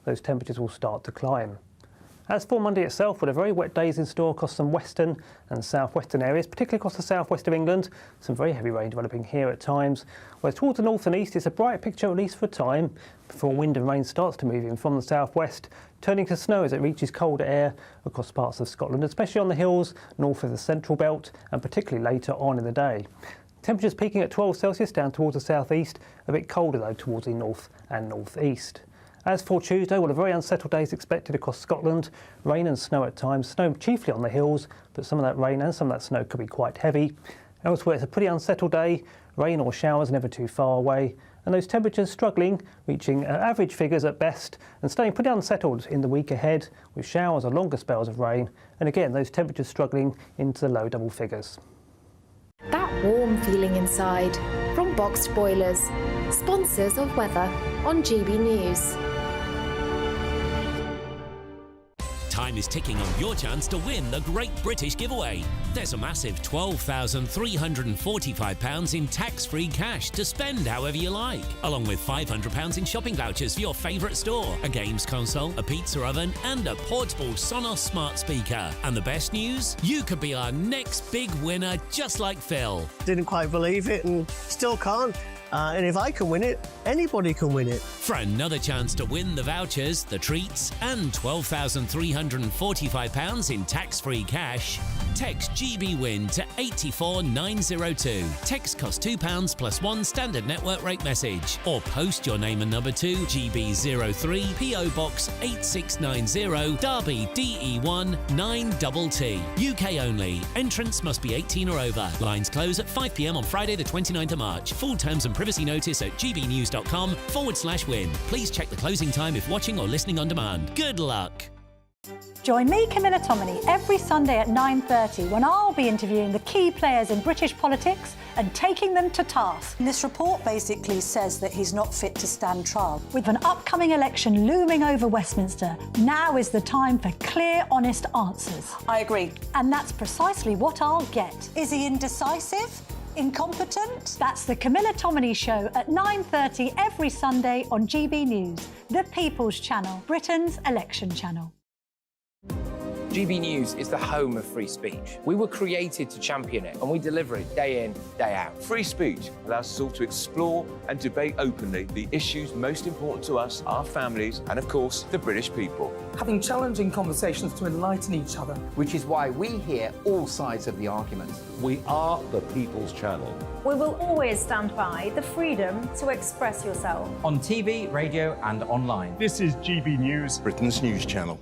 those temperatures will start to climb. As for Monday itself, with a very wet days in store across some western and southwestern areas, particularly across the southwest of England, some very heavy rain developing here at times. Whereas towards the north and east, it's a bright picture at least for a time before wind and rain starts to move in from the southwest, turning to snow as it reaches colder air across parts of Scotland, especially on the hills north of the central belt and particularly later on in the day. Temperatures peaking at 12 Celsius down towards the southeast, a bit colder though towards the north and northeast. As for Tuesday, well, a very unsettled day is expected across Scotland. Rain and snow at times, snow chiefly on the hills, but some of that rain and some of that snow could be quite heavy. Elsewhere, it's a pretty unsettled day. Rain or showers never too far away. And those temperatures struggling, reaching average figures at best and staying pretty unsettled in the week ahead with showers or longer spells of rain. And again, those temperatures struggling into the low double figures. That warm feeling inside from Boxed Boilers, sponsors of weather on GB News. Time is ticking on your chance to win the Great British Giveaway. There's a massive £12,345 in tax-free cash to spend however you like, along with £500 in shopping vouchers for your favourite store, a games console, a pizza oven and a portable Sonos smart speaker. And the best news? You could be our next big winner just like Phil. Didn't quite believe it and still can't. And if I can win it, anybody can win it. For another chance to win the vouchers, the treats and £12,345 in tax-free cash, text GBWIN to 84902. Text costs £2 plus one standard network rate message. Or post your name and number to GB03 PO Box 8690 Derby DE1 9TT. UK only. Entrance must be 18 or over. Lines close at 5 p.m. on Friday the 29th of March. Full terms and privacy notice at gbnews.com/win. Please check the closing time if watching or listening on demand. Good luck. Join me, Camilla Tominey, every Sunday at 9:30 when I'll be interviewing the key players in British politics and taking them to task. This report basically says that he's not fit to stand trial. With an upcoming election looming over Westminster, now is the time for clear, honest answers. I agree. And that's precisely what I'll get. Is he indecisive? Incompetent? That's the Camilla Tominey Show at 9:30 every Sunday on GB News, the People's Channel, Britain's election channel. GB News is the home of free speech. We were created to champion it, and we deliver it day in, day out. Free speech allows us all to explore and debate openly the issues most important to us, our families, and of course, the British people. Having challenging conversations to enlighten each other. Which is why we hear all sides of the argument. We are the People's Channel. We will always stand by the freedom to express yourself. On TV, radio and online. This is GB News, Britain's news channel.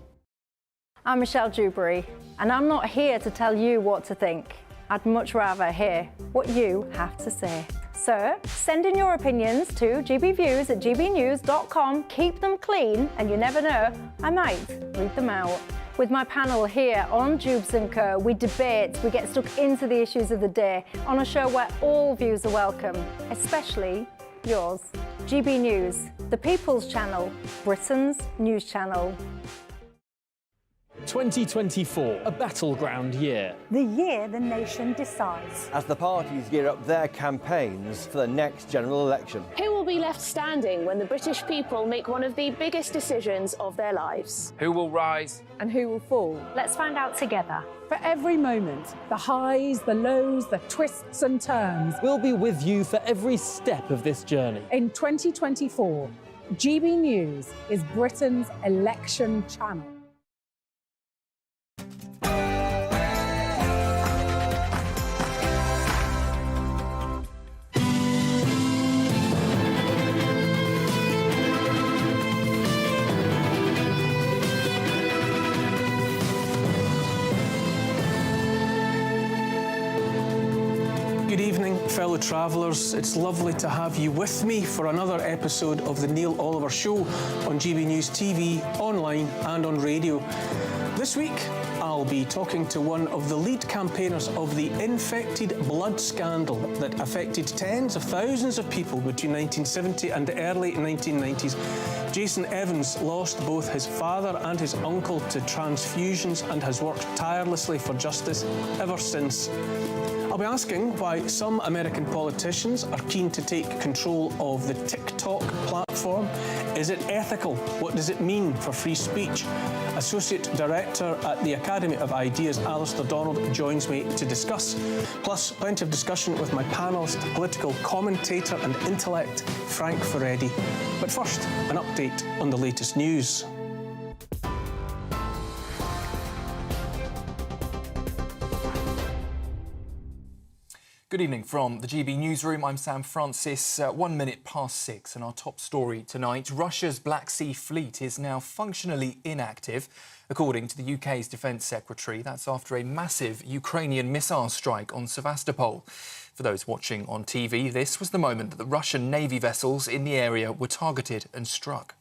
I'm Michelle Dewberry, and I'm not here to tell you what to think. I'd much rather hear what you have to say. So, send in your opinions to gbviews@gbnews.com. Keep them clean, and you never know, I might read them out. With my panel here on Jubes & Co, we debate, we get stuck into the issues of the day on a show where all views are welcome, especially yours. GB News, the People's Channel, Britain's news channel. 2024, a battleground year. The year the nation decides. As the parties gear up their campaigns for the next general election. Who will be left standing when the British people make one of the biggest decisions of their lives? Who will rise? And who will fall? Let's find out together. For every moment, the highs, the lows, the twists and turns. We'll be with you for every step of this journey. In 2024, GB News is Britain's election channel. Good evening, fellow travellers. It's lovely to have you with me for another episode of the Neil Oliver Show on GB News TV, online and on radio. This week, I'll be talking to one of the lead campaigners of the infected blood scandal that affected tens of thousands of people between 1970 and the early 1990s. Jason Evans lost both his father and his uncle to transfusions and has worked tirelessly for justice ever since. I'll be asking why some American politicians are keen to take control of the TikTok platform platform? Is it ethical? What does it mean for free speech? Associate Director at the Academy of Ideas, Alistair Donald, joins me to discuss. Plus, plenty of discussion with my panellist, political commentator and intellect, Frank Furedi. But first, an update on the latest news. Good evening from the GB Newsroom. I'm Sam Francis. 1 minute past 6, and our top story tonight. Russia's Black Sea Fleet is now functionally inactive, according to the UK's Defence Secretary. That's after a massive Ukrainian missile strike on Sevastopol. For those watching on TV, this was the moment that the Russian Navy vessels in the area were targeted and struck.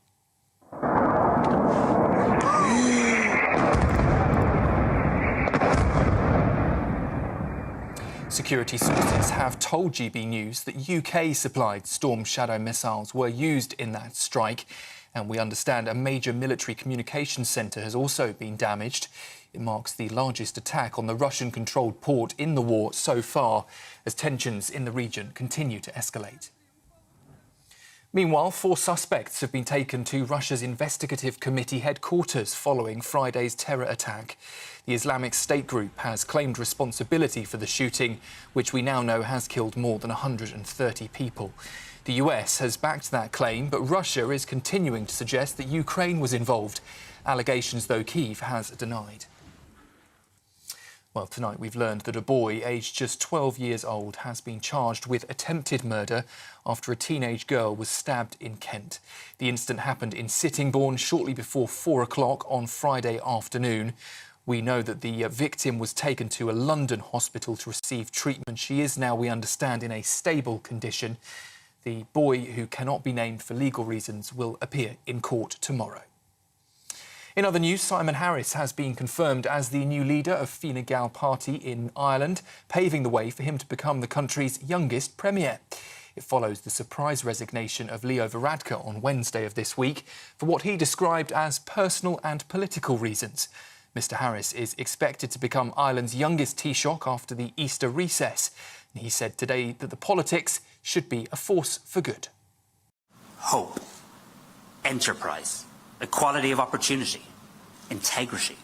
Security sources have told GB News that UK-supplied Storm Shadow missiles were used in that strike, and we understand a major military communications centre has also been damaged. It marks the largest attack on the Russian-controlled port in the war so far, as tensions in the region continue to escalate. Meanwhile, 4 suspects have been taken to Russia's investigative committee headquarters following Friday's terror attack. The Islamic State group has claimed responsibility for the shooting, which we now know has killed more than 130 people. The US has backed that claim, but Russia is continuing to suggest that Ukraine was involved. Allegations, though, Kyiv has denied. Well, tonight we've learned that a boy aged just 12 years old has been charged with attempted murder after a teenage girl was stabbed in Kent. The incident happened in Sittingbourne shortly before 4 o'clock on Friday afternoon. We know that the victim was taken to a London hospital to receive treatment. She is now, we understand, in a stable condition. The boy, who cannot be named for legal reasons, will appear in court tomorrow. In other news, Simon Harris has been confirmed as the new leader of Fine Gael party in Ireland, paving the way for him to become the country's youngest premier. It follows the surprise resignation of Leo Varadkar on Wednesday of this week for what he described as personal and political reasons. Mr Harris is expected to become Ireland's youngest Taoiseach after the Easter recess. And he said today that the politics should be a force for good. Hope, enterprise, equality of opportunity, integrity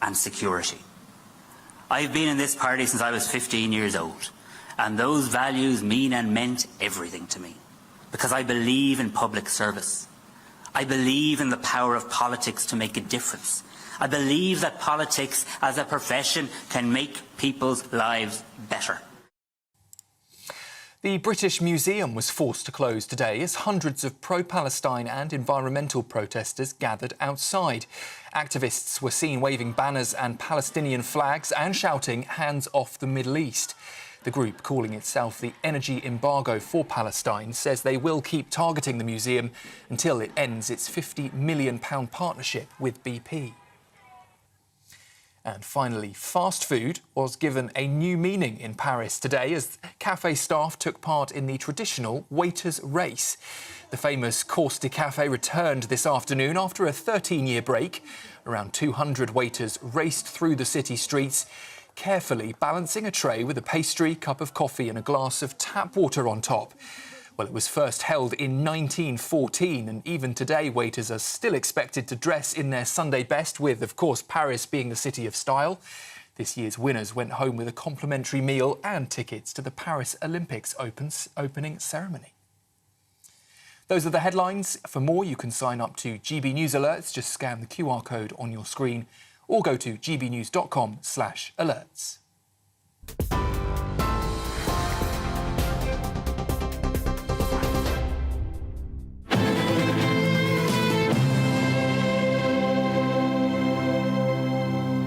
and security. I've been in this party since I was 15 years old, and those values mean and meant everything to me, because I believe in public service. I believe in the power of politics to make a difference. I believe that politics as a profession can make people's lives better. The British Museum was forced to close today as hundreds of pro-Palestine and environmental protesters gathered outside. Activists were seen waving banners and Palestinian flags and shouting, "Hands off the Middle East." The group, calling itself the Energy Embargo for Palestine, says they will keep targeting the museum until it ends its £50 million partnership with BP. And finally, fast food was given a new meaning in Paris today as cafe staff took part in the traditional waiters' race. The famous Course de Café returned this afternoon after a 13-year break. Around 200 waiters raced through the city streets, carefully balancing a tray with a pastry, cup of coffee and a glass of tap water on top. Well, it was first held in 1914, and even today waiters are still expected to dress in their Sunday best, with, of course, Paris being the city of style. This year's winners went home with a complimentary meal and tickets to the Paris Olympics opening ceremony. Those are the headlines. For more, you can sign up to GB News Alerts. Just scan the QR code on your screen or go to gbnews.com/alerts.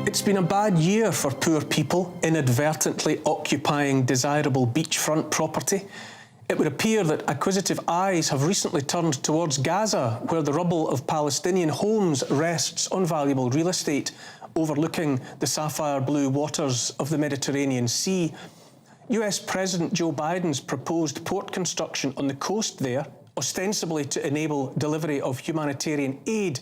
It's been a bad year for poor people inadvertently occupying desirable beachfront property. It would appear that acquisitive eyes have recently turned towards Gaza, where the rubble of Palestinian homes rests on valuable real estate, overlooking the sapphire blue waters of the Mediterranean Sea. US President Joe Biden's proposed port construction on the coast there, ostensibly to enable delivery of humanitarian aid,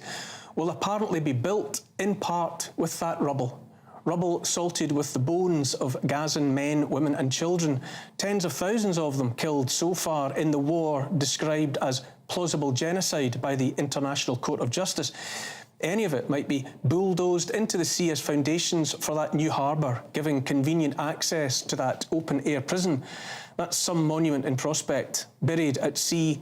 will apparently be built in part with that rubble. Rubble salted with the bones of Gazan men, women and children, tens of thousands of them killed so far in the war described as plausible genocide by the International Court of Justice. Any of it might be bulldozed into the sea as foundations for that new harbour, giving convenient access to that open-air prison. That's some monument in prospect, buried at sea.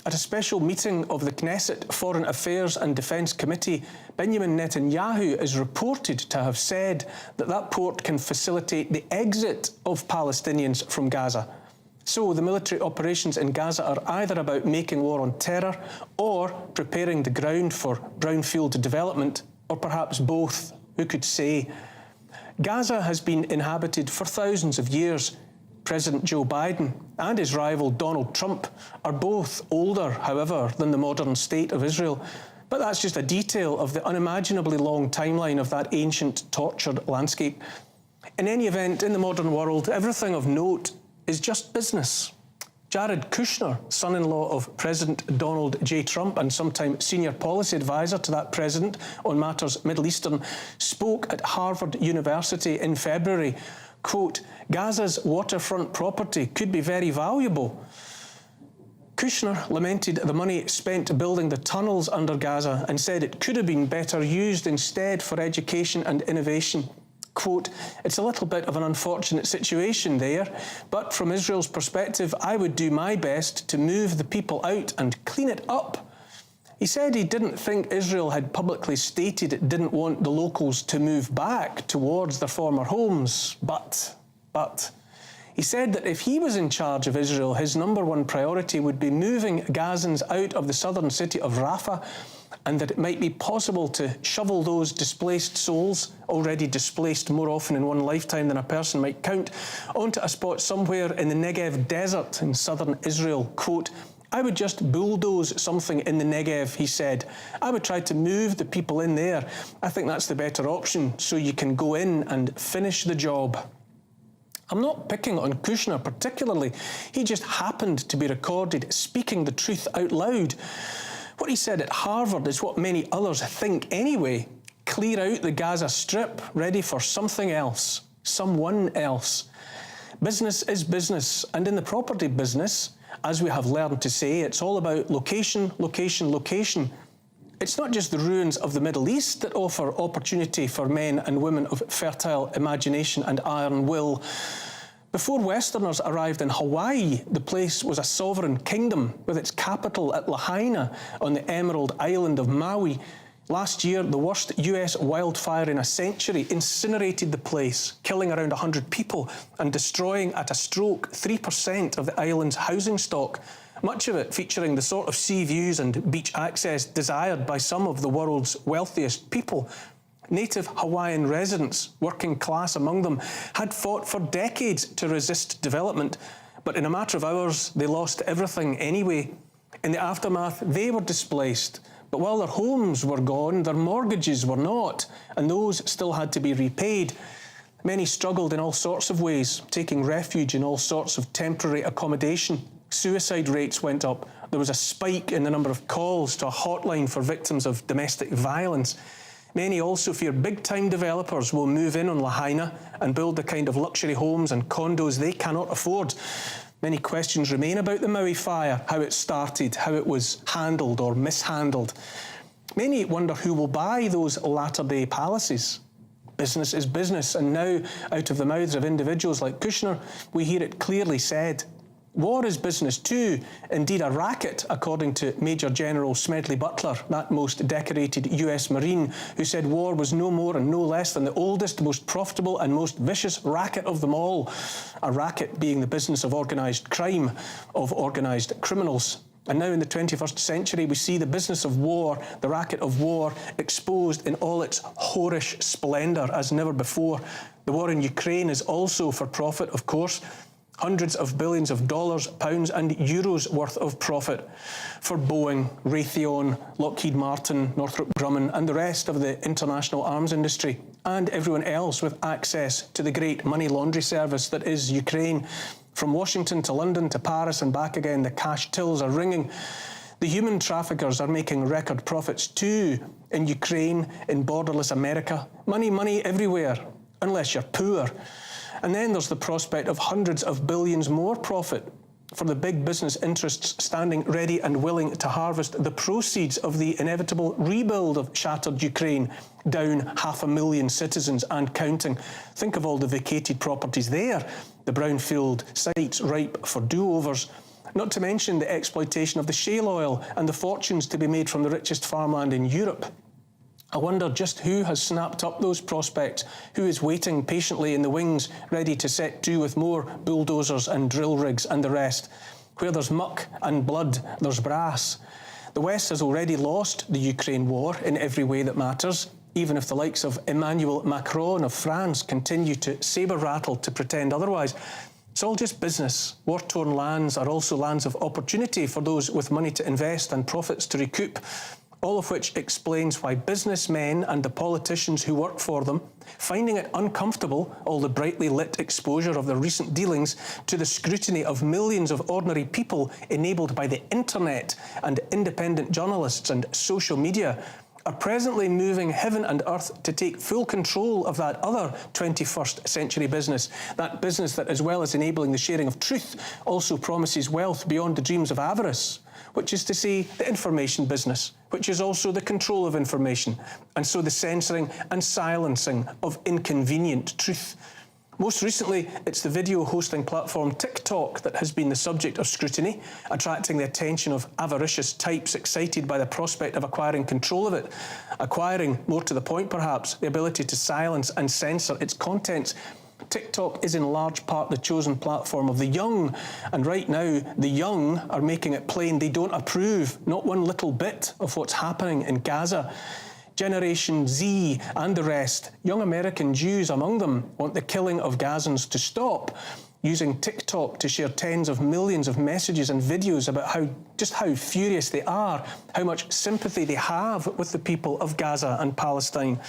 At a special meeting of the Knesset Foreign Affairs and Defence Committee, Benjamin Netanyahu is reported to have said that that port can facilitate the exit of Palestinians from Gaza. So the military operations in Gaza are either about making war on terror or preparing the ground for brownfield development, or perhaps both. Who could say? Gaza has been inhabited for thousands of years. President Joe Biden and his rival Donald Trump are both older, however, than the modern state of Israel. But that's just a detail of the unimaginably long timeline of that ancient, tortured landscape. In any event, in the modern world, everything of note is just business. Jared Kushner, son-in-law of President Donald J. Trump and sometime senior policy advisor to that president on matters Middle Eastern, spoke at Harvard University in February. Quote, Gaza's waterfront property could be very valuable. Kushner lamented the money spent building the tunnels under Gaza and said it could have been better used instead for education and innovation. Quote, it's a little bit of an unfortunate situation there, but from Israel's perspective, I would do my best to move the people out and clean it up. He said he didn't think Israel had publicly stated it didn't want the locals to move back towards their former homes, but he said that if he was in charge of Israel, his number one priority would be moving Gazans out of the southern city of Rafah, and that it might be possible to shovel those displaced souls, already displaced more often in one lifetime than a person might count, onto a spot somewhere in the Negev desert in southern Israel. Quote, I would just bulldoze something in the Negev, he said. I would try to move the people in there. I think that's the better option, so you can go in and finish the job. I'm not picking on Kushner particularly. He just happened to be recorded speaking the truth out loud. What he said at Harvard is what many others think anyway. Clear out the Gaza Strip, ready for something else, someone else. Business is business, and in the property business, as we have learned to say, it's all about location, location, location. It's not just the ruins of the Middle East that offer opportunity for men and women of fertile imagination and iron will. Before Westerners arrived in Hawaii, the place was a sovereign kingdom with its capital at Lahaina on the Emerald Island of Maui. Last year, the worst US wildfire in a century incinerated the place, killing around 100 people and destroying at a stroke 3% of the island's housing stock, much of it featuring the sort of sea views and beach access desired by some of the world's wealthiest people. Native Hawaiian residents, working class among them, had fought for decades to resist development, but in a matter of hours, they lost everything anyway. In the aftermath, they were displaced, but while their homes were gone, their mortgages were not, and those still had to be repaid. Many struggled in all sorts of ways, taking refuge in all sorts of temporary accommodation. Suicide rates went up. There was a spike in the number of calls to a hotline for victims of domestic violence. Many also fear big-time developers will move in on Lahaina and build the kind of luxury homes and condos they cannot afford. Many questions remain about the Maui fire, how it started, how it was handled or mishandled. Many wonder who will buy those latter-day palaces. Business is business, and now, out of the mouths of individuals like Kushner, we hear it clearly said. War is business too, indeed a racket, according to Major General Smedley Butler, that most decorated US Marine, who said war was no more and no less than the oldest, most profitable and most vicious racket of them all. A racket being the business of organised crime, of organised criminals. And now in the 21st century, we see the business of war, the racket of war, exposed in all its whorish splendour as never before. The war in Ukraine is also for profit, of course. Hundreds of billions of dollars, pounds and euros worth of profit for Boeing, Raytheon, Lockheed Martin, Northrop Grumman and the rest of the international arms industry, and everyone else with access to the great money laundry service that is Ukraine. From Washington to London to Paris and back again, the cash tills are ringing. The human traffickers are making record profits too, in Ukraine, in borderless America. Money, money everywhere, unless you're poor. And then there's the prospect of hundreds of billions more profit. for the big business interests standing ready and willing to harvest the proceeds of the inevitable rebuild of shattered Ukraine, down 500,000 citizens and counting. Think of all the vacated properties there, the brownfield sites ripe for do-overs. Not to mention the exploitation of the shale oil and the fortunes to be made from the richest farmland in Europe. I wonder just who has snapped up those prospects, who is waiting patiently in the wings, ready to set to with more bulldozers and drill rigs and the rest. Where there's muck and blood, there's brass. The West has already lost the Ukraine war in every way that matters, even if the likes of Emmanuel Macron of France continue to sabre-rattle to pretend otherwise. It's all just business. War-torn lands are also lands of opportunity for those with money to invest and profits to recoup. All of which explains why businessmen and the politicians who work for them, finding it uncomfortable, all the brightly lit exposure of their recent dealings to the scrutiny of millions of ordinary people enabled by the internet and independent journalists and social media, are presently moving heaven and earth to take full control of that other 21st century business, that business that, as well as enabling the sharing of truth, also promises wealth beyond the dreams of avarice, which is to say the information business, which is also the control of information, and so the censoring and silencing of inconvenient truth. Most recently, it's the video hosting platform TikTok that has been the subject of scrutiny, attracting the attention of avaricious types excited by the prospect of acquiring control of it, acquiring, more to the point perhaps, the ability to silence and censor its contents. TikTok is in large part the chosen platform of the young, and right now the young are making it plain they don't approve, not one little bit, of what's happening in Gaza. Generation Z and the rest, young American Jews among them, want the killing of Gazans to stop, using TikTok to share tens of millions of messages and videos about how furious they are, how much sympathy they have with the people of Gaza and Palestine.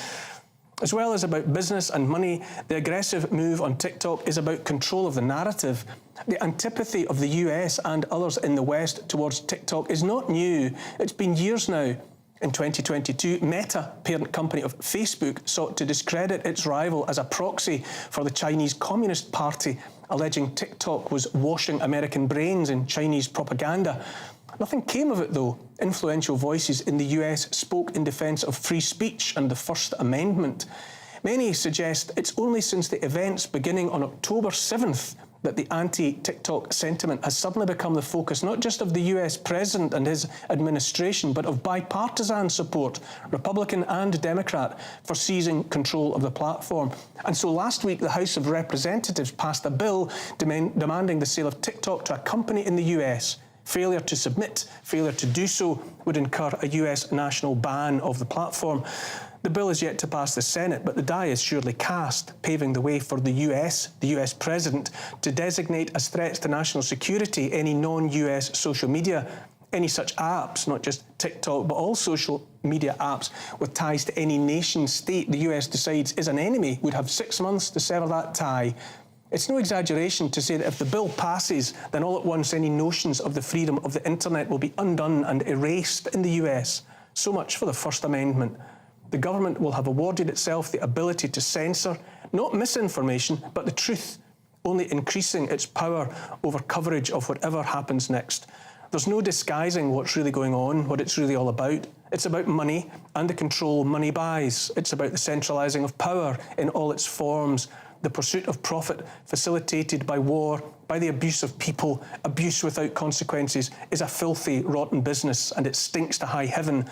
As well as about business and money, the aggressive move on TikTok is about control of the narrative. The antipathy of the US and others in the West towards TikTok is not new. It's been years now. In 2022, Meta, parent company of Facebook, sought to discredit its rival as a proxy for the Chinese Communist Party, alleging TikTok was washing American brains in Chinese propaganda. Nothing came of it, though. Influential voices in the US spoke in defence of free speech and the First Amendment. Many suggest it's only since the events beginning on October 7th that the anti-TikTok sentiment has suddenly become the focus not just of the US president and his administration, but of bipartisan support, Republican and Democrat, for seizing control of the platform. And so last week, the House of Representatives passed a bill demanding the sale of TikTok to a company in the US. Failure to submit, failure to do so, would incur a US national ban of the platform. The bill is yet to pass the Senate, but the die is surely cast, paving the way for the US president, to designate as threats to national security any non-US social media, any such apps, not just TikTok, but all social media apps with ties to any nation state the US decides is an enemy would have 6 months to sever that tie. It's no exaggeration to say that if the bill passes, then all at once any notions of the freedom of the internet will be undone and erased in the US. So much for the First Amendment. The government will have awarded itself the ability to censor, not misinformation, but the truth, only increasing its power over coverage of whatever happens next. There's no disguising what's really going on, what it's really all about. It's about money and the control money buys. It's about the centralising of power in all its forms, the pursuit of profit facilitated by war, by the abuse of people. Abuse without consequences is a filthy, rotten business, and it stinks to high heaven.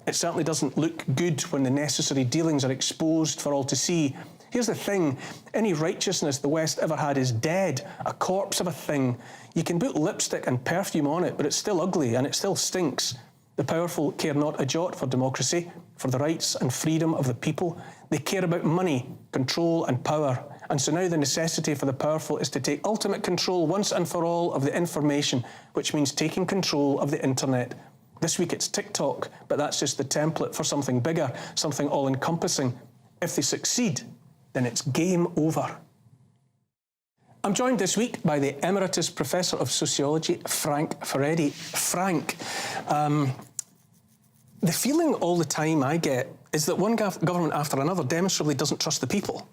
It certainly doesn't look good when the necessary dealings are exposed for all to see. Here's the thing, any righteousness the West ever had is dead, a corpse of a thing. You can put lipstick and perfume on it, but it's still ugly and it still stinks. The powerful care not a jot for democracy, for the rights and freedom of the people. They care about money, control and power. And so now the necessity for the powerful is to take ultimate control once and for all of the information, which means taking control of the internet. This week it's TikTok, but that's just the template for something bigger, something all-encompassing. If they succeed, then it's game over. I'm joined this week by the Emeritus Professor of Sociology, Frank Furedi. Frank, the feeling all the time I get is that one government after another demonstrably doesn't trust the people.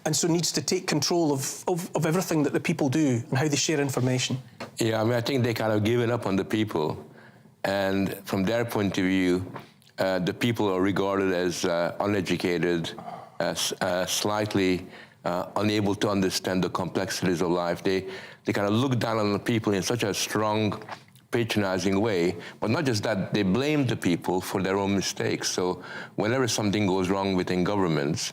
and so needs to take control of everything that the people do and how they share information. Yeah, I mean, I think they kind of given up on the people. And from their point of view, the people are regarded as uneducated, slightly unable to understand the complexities of life. They kind of look down on the people in such a strong, patronizing way. But not just that, they blame the people for their own mistakes. So whenever something goes wrong within governments,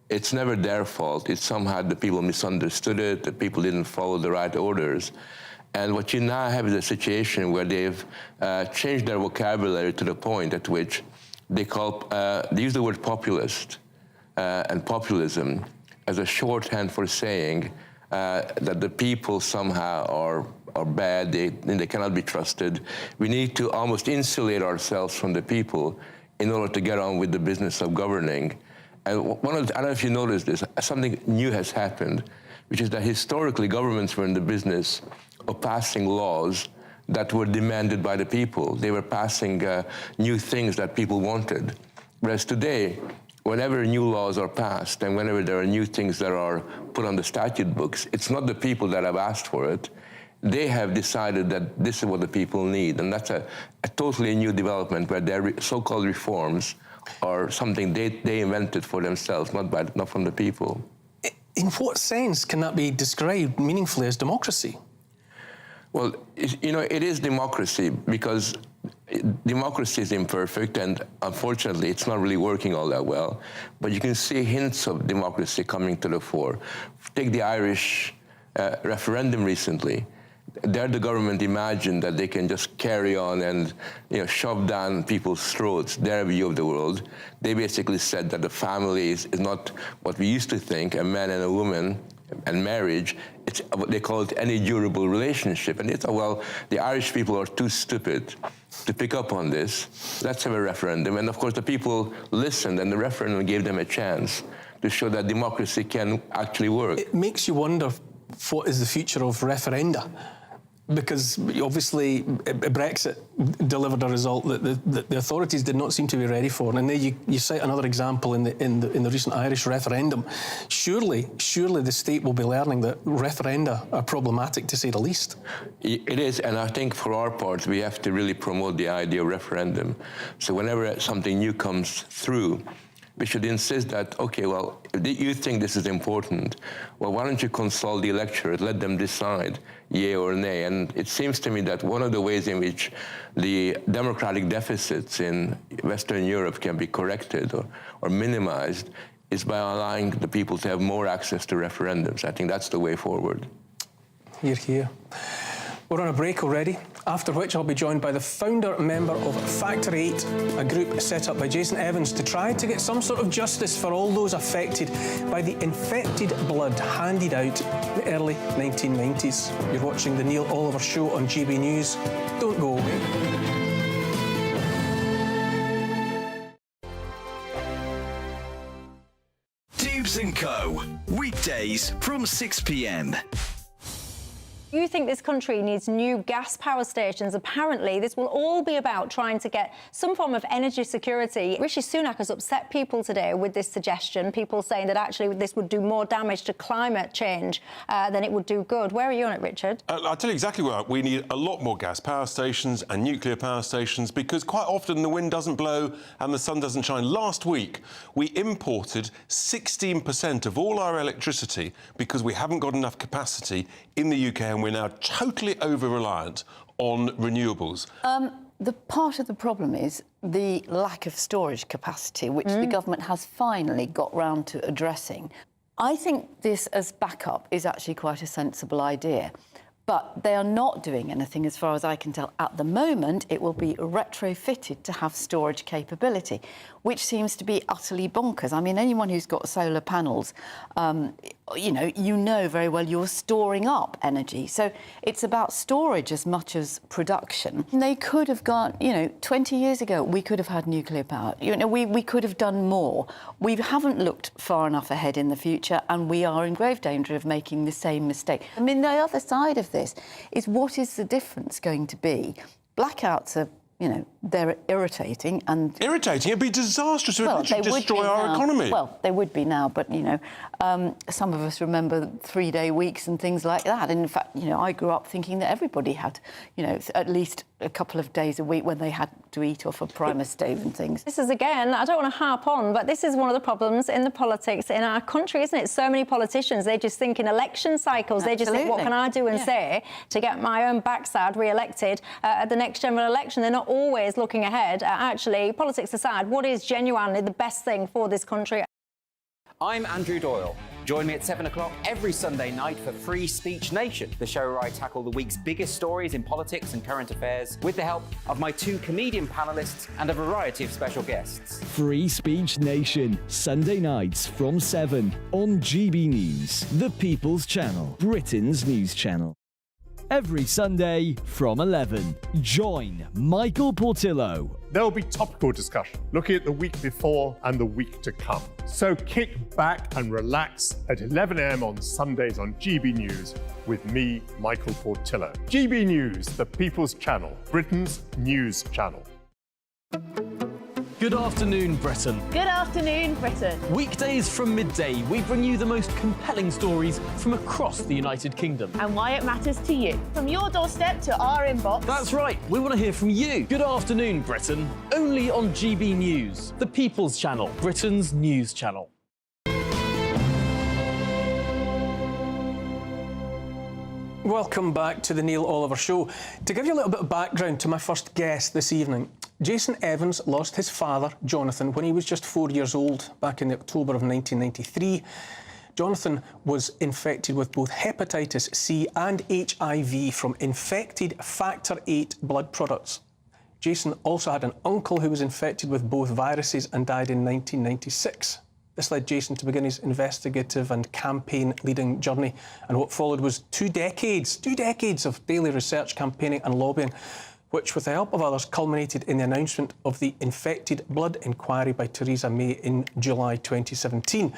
it's never their fault. It's somehow the people misunderstood it, the people didn't follow the right orders. And what you now have is a situation where they've changed their vocabulary to the point at which they use the word populist and populism as a shorthand for saying that the people somehow are bad, they cannot be trusted. We need to almost insulate ourselves from the people in order to get on with the business of governing. And I don't know if you noticed this, something new has happened, which is that historically governments were in the business of passing laws that were demanded by the people. They were passing new things that people wanted. Whereas today, whenever new laws are passed and whenever there are new things that are put on the statute books, it's not the people that have asked for it. They have decided that this is what the people need. And that's a totally new development where their so-called reforms are something they invented for themselves, not from the people. In what sense can that be described meaningfully as democracy? Well, it is democracy because democracy is imperfect and unfortunately it's not really working all that well. But you can see hints of democracy coming to the fore. Take the Irish referendum recently. There the government imagined that they can just carry on and shove down people's throats their view of the world. They basically said that the family is not what we used to think, a man and a woman, and marriage. It's what they call it any durable relationship. And they thought, well, the Irish people are too stupid to pick up on this. Let's have a referendum. And of course, the people listened, and the referendum gave them a chance to show that democracy can actually work. It makes you wonder what is the future of referenda. Because obviously Brexit delivered a result that the authorities did not seem to be ready for, and then you cite another example in the recent Irish referendum. Surely the state will be learning that referenda are problematic, to say the least. It is, and I think for our part we have to really promote the idea of referendum. So whenever something new comes through, we should insist that, okay, well, if you think this is important, well, why don't you consult the electorate, let them decide, yea or nay. And it seems to me that one of the ways in which the democratic deficits in Western Europe can be corrected or minimized is by allowing the people to have more access to referendums. I think that's the way forward. Hear, hear. We're on a break already, after which I'll be joined by the founder member of Factor 8, a group set up by Jason Evans to try to get some sort of justice for all those affected by the infected blood handed out in the early 1990s. You're watching the Neil Oliver Show on GB News. Don't go away. Tubes & Co. Weekdays from 6 p.m. You think this country needs new gas power stations? Apparently, this will all be about trying to get some form of energy security. Rishi Sunak has upset people today with this suggestion, people saying that actually this would do more damage to climate change than it would do good. Where are you on it, Richard? I'll tell you exactly where. We need a lot more gas power stations and nuclear power stations because quite often the wind doesn't blow and the sun doesn't shine. Last week, we imported 16% of all our electricity because we haven't got enough capacity in the UK, and we're now totally over-reliant on renewables. The part of the problem is the lack of storage capacity, which the government has finally got round to addressing. I think this as backup is actually quite a sensible idea. But they are not doing anything, as far as I can tell. At the moment, it will be retrofitted to have storage capability, which seems to be utterly bonkers. I mean, anyone who's got solar panels, you know very well you're storing up energy. So it's about storage as much as production. And they could have gone, 20 years ago, we could have had nuclear power. We could have done more. We haven't looked far enough ahead in the future, and we are in grave danger of making the same mistake. I mean, the other side of this is what is the difference going to be? Blackouts are you know, they're irritating and... Irritating? It'd be disastrous. It would Well, literally they would destroy be our now. economy. Well, they would be now, but, you know, some of us remember 3-day weeks and things like that. And in fact, you know, I grew up thinking that everybody had, you know, at least a couple of days a week when they had to eat off a primer stove and things. This is, again, I don't want to harp on, but this is one of the problems in the politics in our country, isn't it? So many politicians, they just think in election cycles. They just think, what can I do and say to get my own backside re-elected at the next general election? They're not always looking ahead at actually, politics aside, what is genuinely the best thing for this country. I'm Andrew Doyle. Join me at 7 o'clock every Sunday night for Free Speech Nation, the show where I tackle the week's biggest stories in politics and current affairs with the help of my 2 comedian panellists and a variety of special guests. Free Speech Nation, Sunday nights from 7 on GB News, the People's Channel, Britain's news channel. Every Sunday from 11, join Michael Portillo. There'll be topical discussion, looking at the week before and the week to come. So kick back and relax at 11 a.m. on Sundays on GB News with me, Michael Portillo. GB News, the People's Channel, Britain's news channel. Good afternoon, Britain. Good afternoon, Britain. Weekdays from midday, we bring you the most compelling stories from across the United Kingdom. And why it matters to you. From your doorstep to our inbox. That's right, we want to hear from you. Good afternoon, Britain. Only on GB News, the People's Channel, Britain's news channel. Welcome back to the Neil Oliver Show. To give you a little bit of background to my first guest this evening, Jason Evans lost his father, Jonathan, when he was just 4 years old, back in October of 1993. Jonathan was infected with both hepatitis C and HIV from infected factor VIII blood products. Jason also had an uncle who was infected with both viruses and died in 1996. This led Jason to begin his investigative and campaign-leading journey, and what followed was 2 decades of daily research, campaigning and lobbying, which, with the help of others, culminated in the announcement of the Infected Blood Inquiry by Theresa May in July 2017.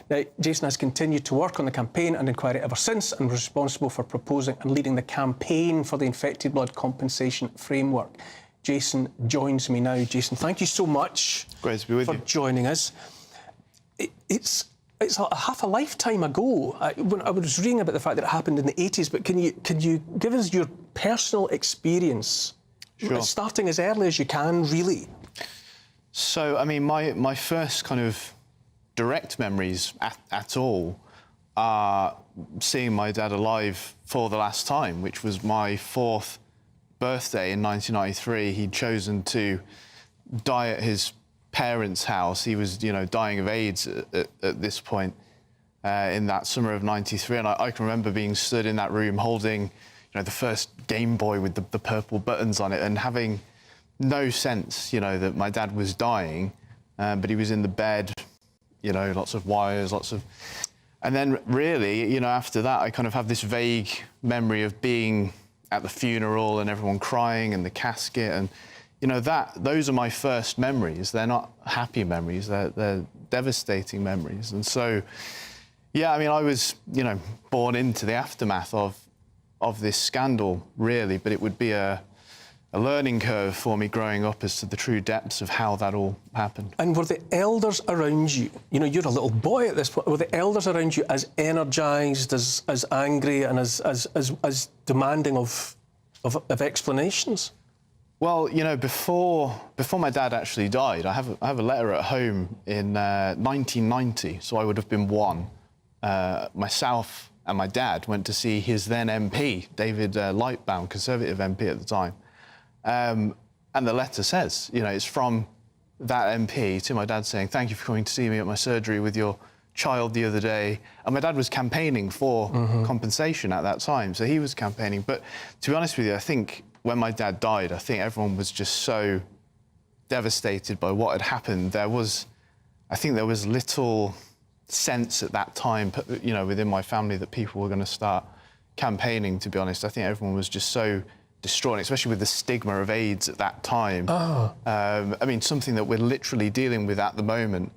Now, Jason has continued to work on the campaign and inquiry ever since and was responsible for proposing and leading the campaign for the Infected Blood Compensation Framework. Jason joins me now. Jason, thank you so much Great to be with for joining us. It's half a lifetime ago. When I was reading about the fact that it happened in the 80s, but can you give us your personal experience, starting as early as you can, really? So, I mean, my first kind of direct memories at all are seeing my dad alive for the last time, which was my 4th birthday in 1993. He'd chosen to die at his parents' house. He was, you know, dying of AIDS at this point in that summer of 93. And I can remember being stood in that room holding, you know, the first Game Boy with the purple buttons on it and having no sense, you know, that my dad was dying, but he was in the bed, you know, lots of wires, And then really, you know, after that, I kind of have this vague memory of being at the funeral and everyone crying and the casket and, you know, those are my first memories. They're not happy memories, they're devastating memories. And so, yeah, I mean, I was, you know, born into the aftermath of this scandal, really, but it would be a learning curve for me growing up as to the true depths of how that all happened. And were the elders around you, you know, you're a little boy at this point, were the elders around you as energised, as angry and as demanding of explanations? Well, you know, before my dad actually died, I have a letter at home in 1990, so I would have been 1. Myself and my dad went to see his then MP, David Lightbound, Conservative MP at the time. And the letter says, you know, it's from that MP to my dad saying, "Thank you for coming to see me at my surgery with your child the other day." And my dad was campaigning for compensation at that time, so he was campaigning. But to be honest with you, I think when my dad died, I think everyone was just so devastated by what had happened. I think there was little sense at that time, you know, within my family that people were going to start campaigning, to be honest. I think everyone was just so distraught, especially with the stigma of AIDS at that time. I mean, something that we're literally dealing with at the moment.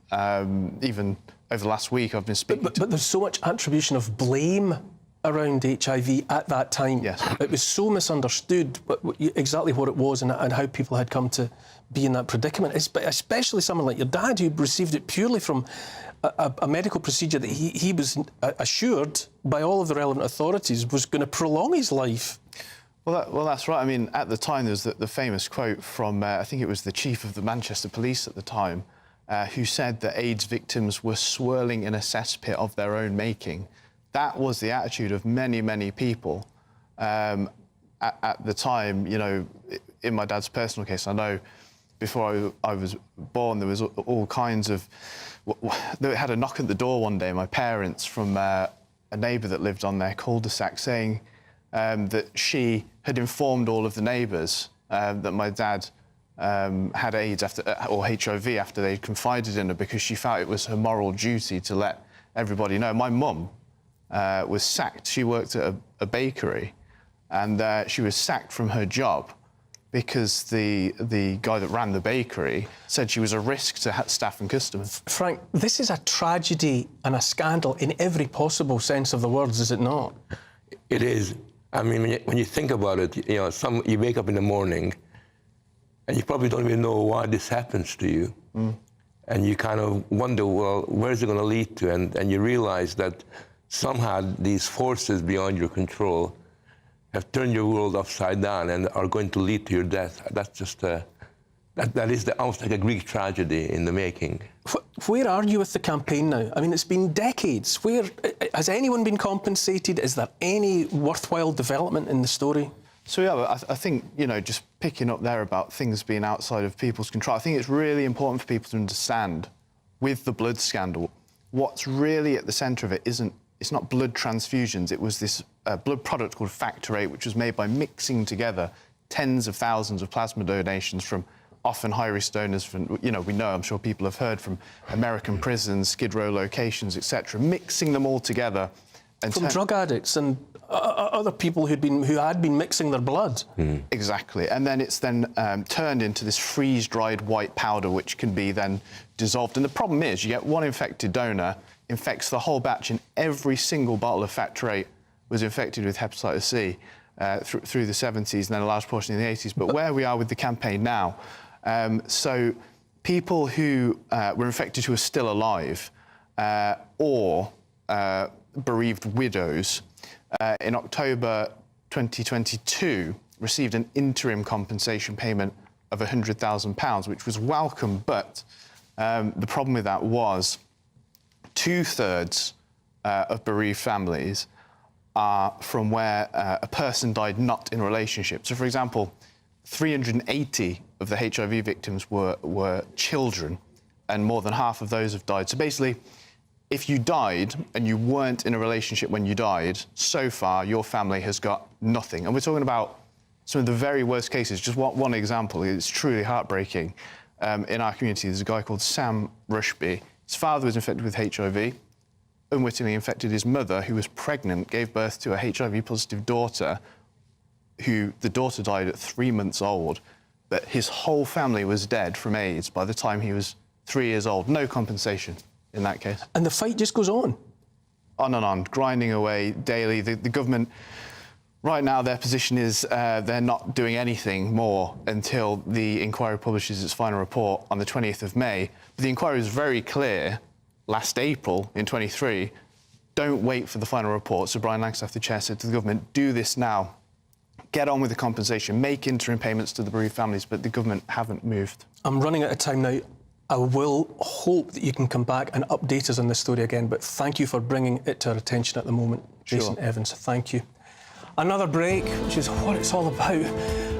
Even over the last week, I've been speaking But there's so much attribution of blame around HIV at that time. Yes. It was so misunderstood exactly what it was and how people had come to be in that predicament, especially someone like your dad, who received it purely from a medical procedure that he was assured by all of the relevant authorities was going to prolong his life. Well, that's right. I mean, at the time, there was the famous quote from, I think it was the chief of the Manchester Police at the time, who said that AIDS victims were swirling in a cesspit of their own making. That was the attitude of many, many people at the time. You know, in my dad's personal case, I know before I was born, there was all kinds of... They had a knock at the door one day, my parents, from a neighbour that lived on their cul-de-sac, saying that she had informed all of the neighbours that my dad had AIDS or HIV after they'd confided in her, because she felt it was her moral duty to let everybody know. My mum was sacked. She worked at a bakery, and she was sacked from her job because the guy that ran the bakery said she was a risk to staff and customers. Frank, this is a tragedy and a scandal in every possible sense of the words, is it not? It is. I mean, when you think about it, you know, you wake up in the morning and you probably don't even know why this happens to you. And you kind of wonder, well, where is it going to lead to? And you realize that somehow these forces beyond your control have turned your world upside down and are going to lead to your death. That's just that is almost like a Greek tragedy in the making. Where are you with the campaign now? I mean, it's been decades. Has anyone been compensated? Is there any worthwhile development in the story? So, yeah, I think, you know, just picking up there about things being outside of people's control, I think it's really important for people to understand, with the blood scandal, what's really at the centre of it it's not blood transfusions. It was this blood product called Factor VIII, which was made by mixing together tens of thousands of plasma donations from often high-risk donors from, you know, I'm sure people have heard from American prisons, Skid Row locations, etc., mixing them all together. And from drug addicts and other people who had been mixing their blood. Exactly. And then it's turned into this freeze-dried white powder, which can be then dissolved. And the problem is, you get one infected donor, infects the whole batch, and every single bottle of Factor VIII was infected with hepatitis C through the 70s and then a large portion in the 80s. But where we are with the campaign now, so people who were infected who are still alive or bereaved widows in October 2022 received an interim compensation payment of £100,000, which was welcome, but the problem with that was 2/3 of bereaved families are from where a person died not in a relationship. So, for example, 380 of the HIV victims were children, and more than half of those have died. So basically, if you died and you weren't in a relationship when you died, so far your family has got nothing. And we're talking about some of the very worst cases. Just one example, it's truly heartbreaking. In our community, there's a guy called Sam Rushby. His father was infected with HIV, unwittingly infected his mother, who was pregnant, gave birth to a HIV-positive daughter, who the daughter died at 3 months old, but his whole family was dead from AIDS by the time he was 3 years old. No compensation in that case. And the fight just goes on? On and on, grinding away daily. The government, right now, their position is they're not doing anything more until the inquiry publishes its final report on the 20th of May. But the inquiry was very clear last April in 23, don't wait for the final report. So Brian Langstaff, the chair, said to the government, do this now. Get on with the compensation, make interim payments to the bereaved families, but the government haven't moved. I'm running out of time now. I will hope that you can come back and update us on this story again, but thank you for bringing it to our attention at the moment. Jason Evans, thank you. Another break, which is what it's all about.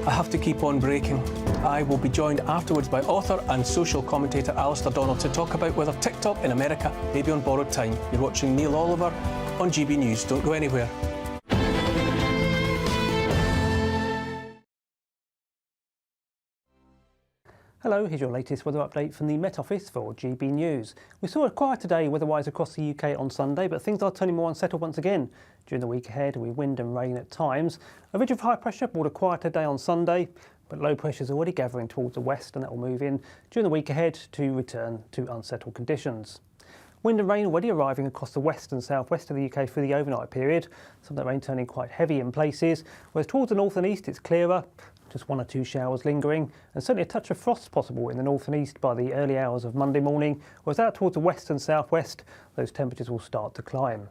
I have to keep on breaking. I will be joined afterwards by author and social commentator Alistair Donald to talk about whether TikTok in America may be on borrowed time. You're watching Neil Oliver on GB News. Don't go anywhere. Hello, here's your latest weather update from the Met Office for GB News. We saw a quieter day weather-wise across the UK on Sunday, but things are turning more unsettled once again during the week ahead with wind and rain at times. A ridge of high pressure brought a quieter day on Sunday, but low pressure is already gathering towards the west and that will move in during the week ahead to return to unsettled conditions. Wind and rain already arriving across the west and southwest of the UK through the overnight period. Some of that rain turning quite heavy in places, whereas towards the north and east it's clearer. Just 1 or 2 showers lingering, and certainly a touch of frost possible in the north and east by the early hours of Monday morning, whereas out towards the west and southwest, those temperatures will start to climb.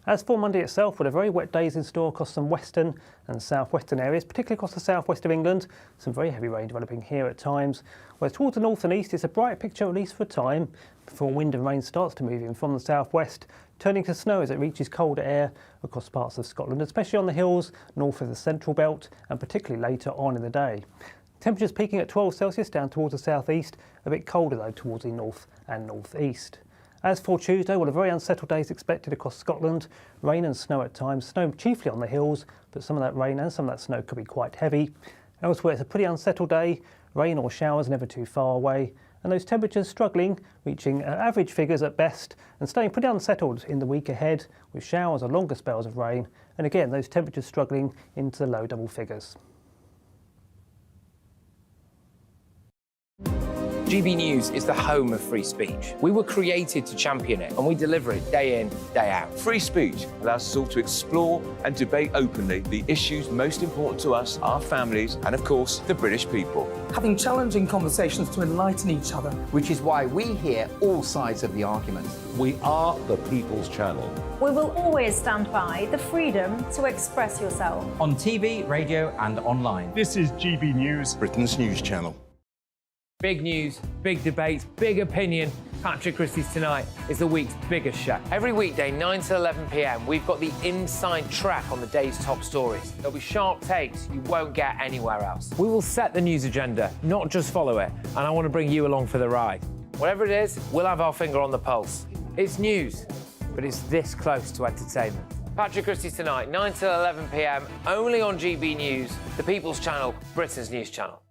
As for Monday itself, with a very wet days in store across some western and southwestern areas, particularly across the southwest of England, some very heavy rain developing here at times, whereas towards the north and east it's a bright picture at least for a time, before wind and rain starts to move in from the southwest, turning to snow as it reaches colder air across parts of Scotland, especially on the hills north of the central belt and particularly later on in the day. Temperatures peaking at 12 Celsius down towards the southeast, a bit colder though towards the north and northeast. As for Tuesday, well, a very unsettled day is expected across Scotland. Rain and snow at times, snow chiefly on the hills, but some of that rain and some of that snow could be quite heavy. Elsewhere, it's a pretty unsettled day, rain or showers never too far away, and those temperatures struggling, reaching average figures at best and staying pretty unsettled in the week ahead, with showers or longer spells of rain, and again, those temperatures struggling into the low double figures. GB News is the home of free speech. We were created to champion it, and we deliver it day in, day out. Free speech allows us all to explore and debate openly the issues most important to us, our families, and of course, the British people. Having challenging conversations to enlighten each other. Which is why we hear all sides of the argument. We are the People's Channel. We will always stand by the freedom to express yourself. On TV, radio and online. This is GB News, Britain's news channel. Big news, big debates, big opinion. Patrick Christie's Tonight is the week's biggest show. Every weekday, 9 to 11 p.m, we've got the inside track on the day's top stories. There'll be sharp takes you won't get anywhere else. We will set the news agenda, not just follow it, and I want to bring you along for the ride. Whatever it is, we'll have our finger on the pulse. It's news, but it's this close to entertainment. Patrick Christie's Tonight, 9 to 11 p.m, only on GB News, the People's Channel, Britain's news channel.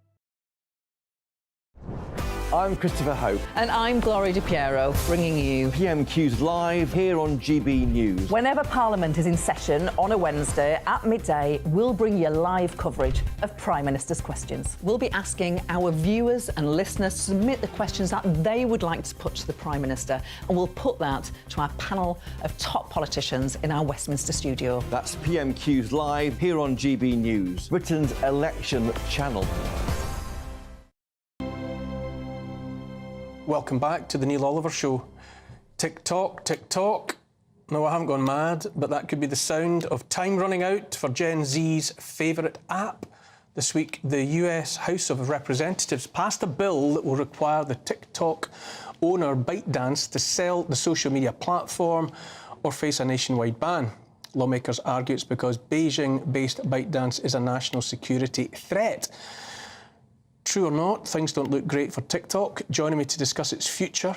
I'm Christopher Hope. And I'm Gloria Di Piero, bringing you PMQ's live here on GB News. Whenever Parliament is in session on a Wednesday at midday, we'll bring you live coverage of Prime Minister's questions. We'll be asking our viewers and listeners to submit the questions that they would like to put to the Prime Minister, and we'll put that to our panel of top politicians in our Westminster studio. That's PMQ's live here on GB News, Britain's election channel. Welcome back to the Neil Oliver Show. Tick-tock, tick-tock. No, I haven't gone mad, but that could be the sound of time running out for Gen Z's favourite app. This week, the US House of Representatives passed a bill that will require the TikTok owner ByteDance to sell the social media platform or face a nationwide ban. Lawmakers argue it's because Beijing-based ByteDance is a national security threat. True or not, things don't look great for TikTok. Joining me to discuss its future,